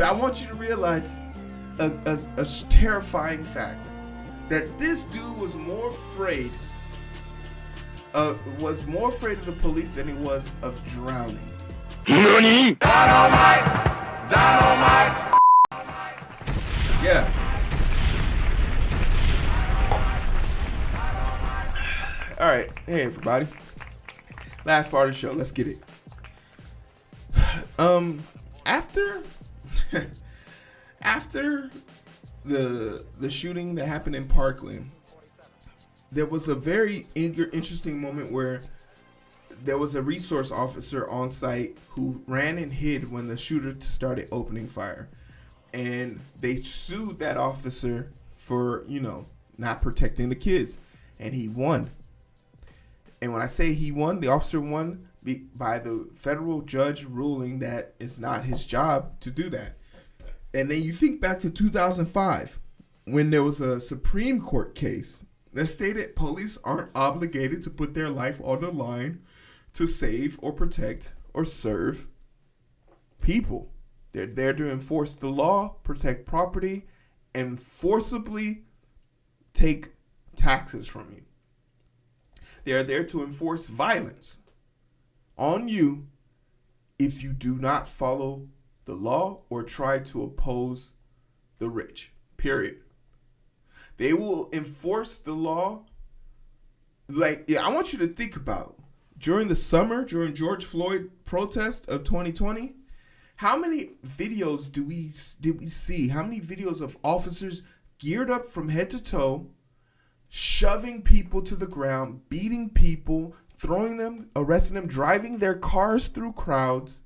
But I want you to realize a terrifying fact that this dude was more afraid of the police than he was of drowning. NANI? Dynamite! Dynamite! Yeah. All right. Hey, everybody. Last part of the show. Let's get it. After the shooting that happened in Parkland, there was a very interesting moment where there was a resource officer on site who ran and hid when the shooter started opening fire. And they sued that officer for, not protecting the kids. And he won. And when I say he won, the officer won by the federal judge ruling that it's not his job to do that. And then you think back to 2005 when there was a Supreme Court case that stated police aren't obligated to put their life on the line to save or protect or serve people. They're there to enforce the law, protect property, and forcibly take taxes from you. They are there to enforce violence on you if you do not follow the law or try to oppose the rich. Period. They will enforce the law. I want you to think about during the summer, during George Floyd protest of 2020, how many videos did we see? How many videos of officers geared up from head to toe, shoving people to the ground, beating people, throwing them, arresting them, driving their cars through crowds?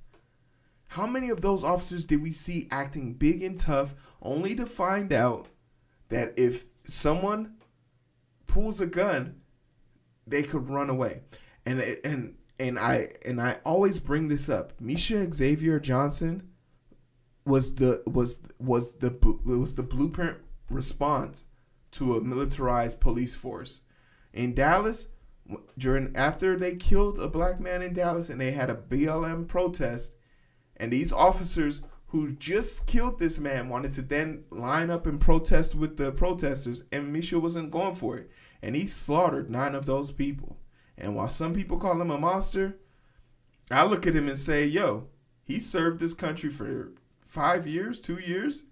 How many of those officers did we see acting big and tough only to find out that if someone pulls a gun, they could run away? And I always bring this up. Misha Xavier Johnson was the blueprint response to a militarized police force in Dallas. After they killed a black man in Dallas and they had a BLM protest, and these officers who just killed this man wanted to then line up and protest with the protesters, and Misha wasn't going for it, and he slaughtered 9 of those people. And while some people call him a monster, I look at him and say, yo, he served this country for 5 years, 2 years,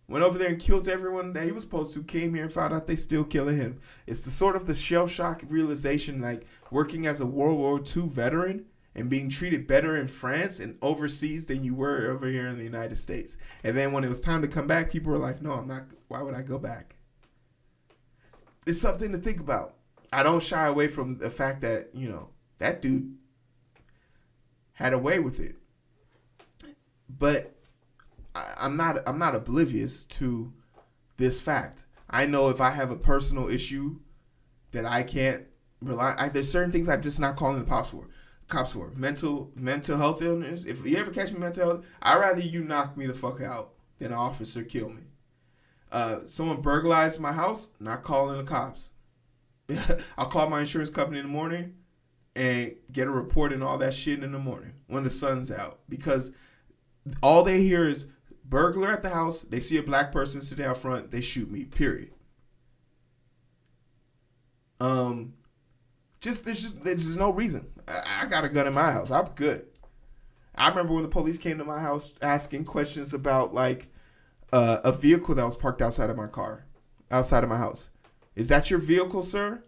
went over there and killed everyone that he was supposed to, came here and found out they still killing him. It's the sort of the shell shock realization, like working as a World War II veteran and being treated better in France and overseas than you were over here in the United States. And then when it was time to come back, people were like, no, I'm not. Why would I go back? It's something to think about. I don't shy away from the fact that, that dude had a way with it. But I'm not oblivious to this fact. I know if I have a personal issue that I can't rely, there's certain things I'm just not calling the cops for. Mental health illness. If you ever catch me mental health, I'd rather you knock me the fuck out than an officer kill me. Someone burglarized my house, not calling the cops. I'll call my insurance company in the morning and get a report and all that shit in the morning when the sun's out, because all they hear is burglar at the house. They see a black person sitting out front. They shoot me. Period. There's no reason. I got a gun in my house. I'm good. I remember when the police came to my house asking questions about a vehicle that was parked outside of my house. Is that your vehicle, sir?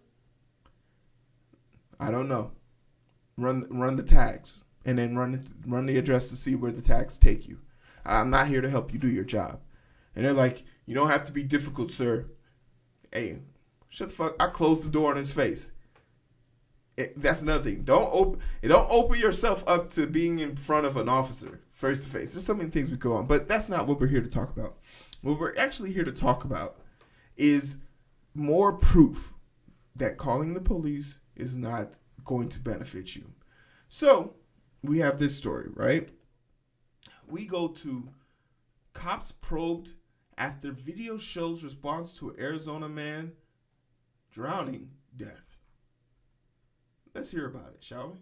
I don't know. Run the tags and then run the address to see where the tags take you. I'm not here to help you do your job. And they're like, you don't have to be difficult, sir. Hey, shut the fuck. I closed the door on his face. That's another thing. Don't open yourself up to being in front of an officer face to face. There's so many things we go on, but that's not what we're here to talk about. What we're actually here to talk about is more proof that calling the police is not going to benefit you. So we have this story, right? We go to cops probed after video shows response to Arizona man drowning death. Let's hear about it, shall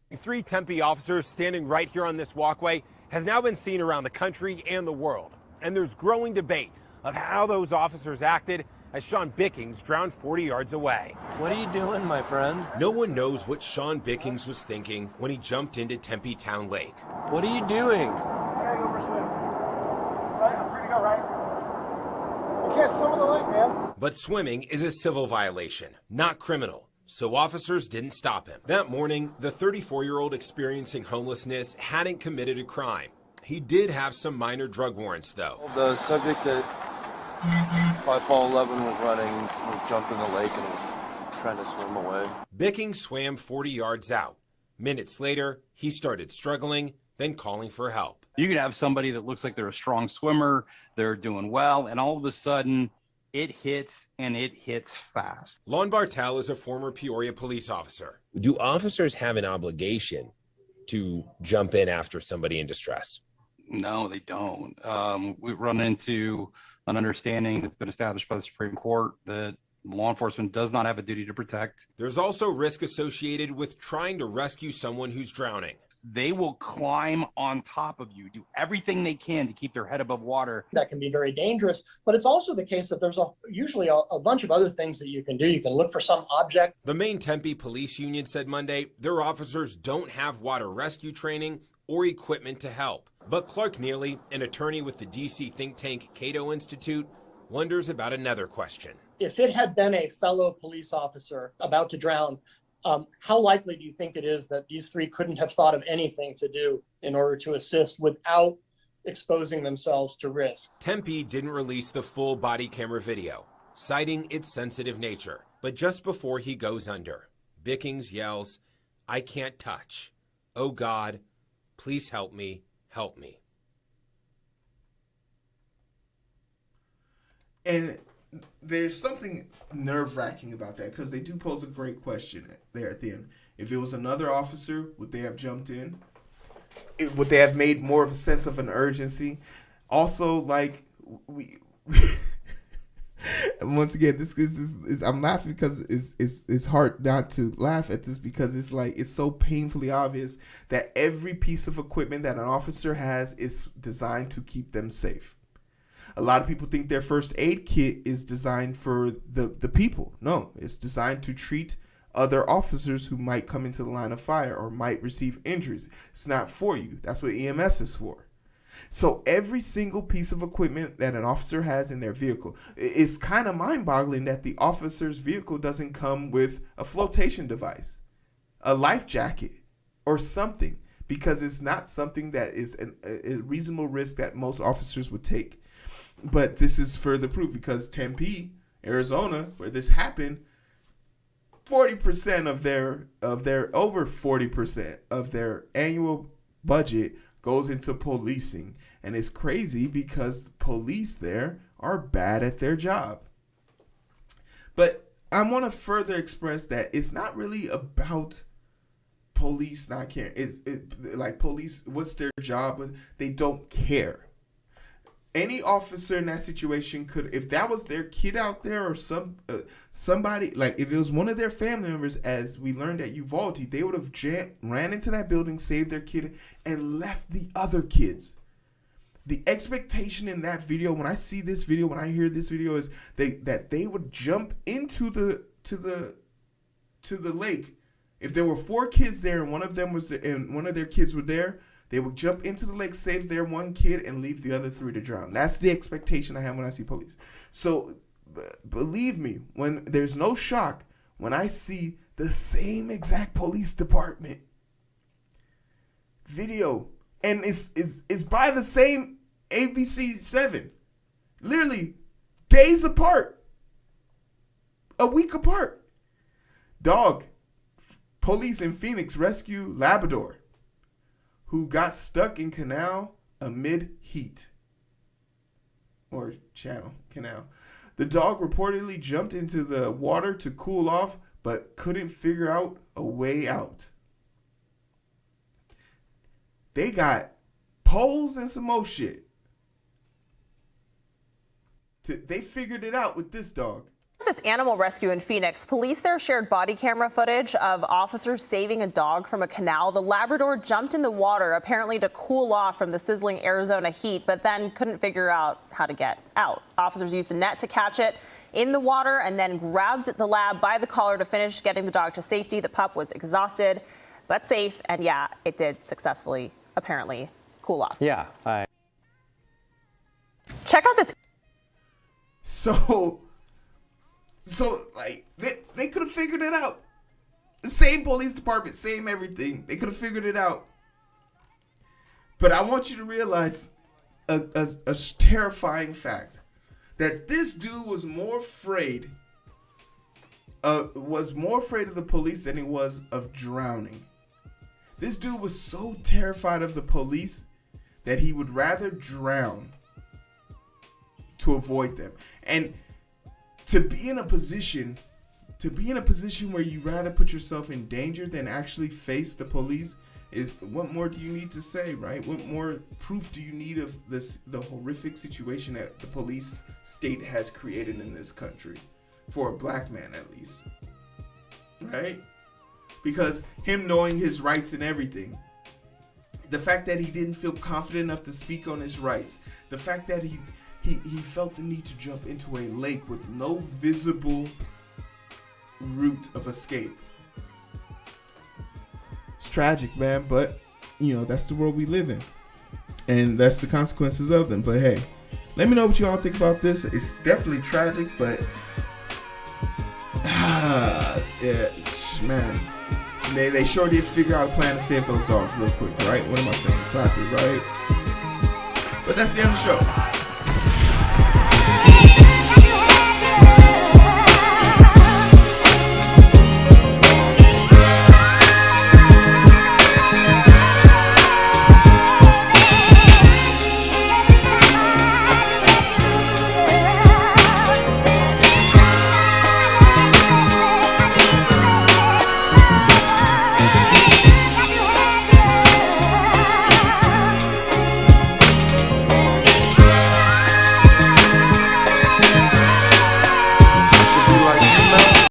we? Three Tempe officers standing right here on this walkway has now been seen around the country and the world. And there's growing debate of how those officers acted as Sean Bickings drowned 40 yards away. What are you doing, my friend? No one knows what Sean Bickings was thinking when he jumped into Tempe Town Lake. What are you doing? I gotta go for a swim. Right, I'm free to go, right? You can't swim in the lake, man. But swimming is a civil violation, not criminal. So officers didn't stop him. That morning, the 34-year-old experiencing homelessness hadn't committed a crime. He did have some minor drug warrants, though. The subject that 5'11" was running was jumped in the lake and was trying to swim away. Bickings swam 40 yards out. Minutes later, he started struggling, then calling for help. You could have somebody that looks like they're a strong swimmer, they're doing well, and all of a sudden, it hits, and it hits fast. Lon Bartel is a former Peoria police officer. Do officers have an obligation to jump in after somebody in distress? No, they don't. We run into an understanding that's been established by the Supreme Court that law enforcement does not have a duty to protect. There's also risk associated with trying to rescue someone who's drowning. They will climb on top of you, do everything they can to keep their head above water. That can be very dangerous, but it's also the case that there's usually a bunch of other things that you can do. You can look for some object. The Maine Tempe Police Union said Monday their officers don't have water rescue training or equipment to help. But Clark Neely, an attorney with the DC think tank Cato Institute, wonders about another question. If it had been a fellow police officer about to drown, how likely do you think it is that these three couldn't have thought of anything to do in order to assist without exposing themselves to risk? Tempe didn't release the full body camera video, citing its sensitive nature. But just before he goes under, Bickings yells, "I can't touch. Oh God, please help me, help me." And there's something nerve-wracking about that because they do pose a great question there at the end. If it was another officer, would they have jumped in? Would they have made more of a sense of an urgency? Also, like, we once again, this is I'm laughing because it's hard not to laugh at this because it's like it's so painfully obvious that every piece of equipment that an officer has is designed to keep them safe. A lot of people think their first aid kit is designed for the people. No, it's designed to treat other officers who might come into the line of fire or might receive injuries. It's not for you. That's what EMS is for. So every single piece of equipment that an officer has in their vehicle, it's kind of mind-boggling that the officer's vehicle doesn't come with a flotation device, a life jacket, or something, because it's not something that is a reasonable risk that most officers would take. But this is further proof because Tempe, Arizona, where this happened, 40% of their over 40% of their annual budget goes into policing. And it's crazy because police there are bad at their job. But I want to further express that it's not really about police not caring. It's like police, what's their job? They don't care. Any officer in that situation could, if that was their kid out there or somebody, like if it was one of their family members, as we learned at Uvalde, they would have ran into that building, saved their kid, and left the other kids. The expectation in that video, when I see this video, when I hear this video, is that they would jump into the lake. If there were 4 kids there and one of them was there, and one of their kids were there, they would jump into the lake, save their one kid, and leave the other 3 to drown. That's the expectation I have when I see police. So believe me, when there's no shock when I see the same exact police department video, and it's by the same ABC 7, literally days apart, a week apart. Dog, police in Phoenix rescue Labrador who got stuck in canal amid heat. Or channel, canal. The dog reportedly jumped into the water to cool off, but couldn't figure out a way out. They got poles and some more shit. They figured it out with this dog. This animal rescue in Phoenix, police there shared body camera footage of officers saving a dog from a canal. The Labrador jumped in the water, apparently to cool off from the sizzling Arizona heat, but then couldn't figure out how to get out. Officers used a net to catch it in the water and then grabbed the lab by the collar to finish getting the dog to safety. The pup was exhausted, but safe. And yeah, it did successfully, apparently, cool off. Yeah. Check out this. So like, they could have figured it out. The same police department, same everything. They could have figured it out. But I want you to realize a terrifying fact. That this dude was more afraid of the police than he was of drowning. This dude was so terrified of the police that he would rather drown to avoid them. And to be in a position where you rather put yourself in danger than actually face the police is, what more do you need to say, right? What more proof do you need of the horrific situation that the police state has created in this country for a black man, at least, right? Because him knowing his rights and everything, the fact that he didn't feel confident enough to speak on his rights, the fact that he felt the need to jump into a lake with no visible route of escape. It's tragic, man, but you know, that's the world we live in, and that's the consequences of them. But hey, let me know what you all think about this. It's definitely tragic, but yeah, man, they sure did figure out a plan to save those dogs real quick, right? What am I saying? Exactly, right? But that's the end of the show.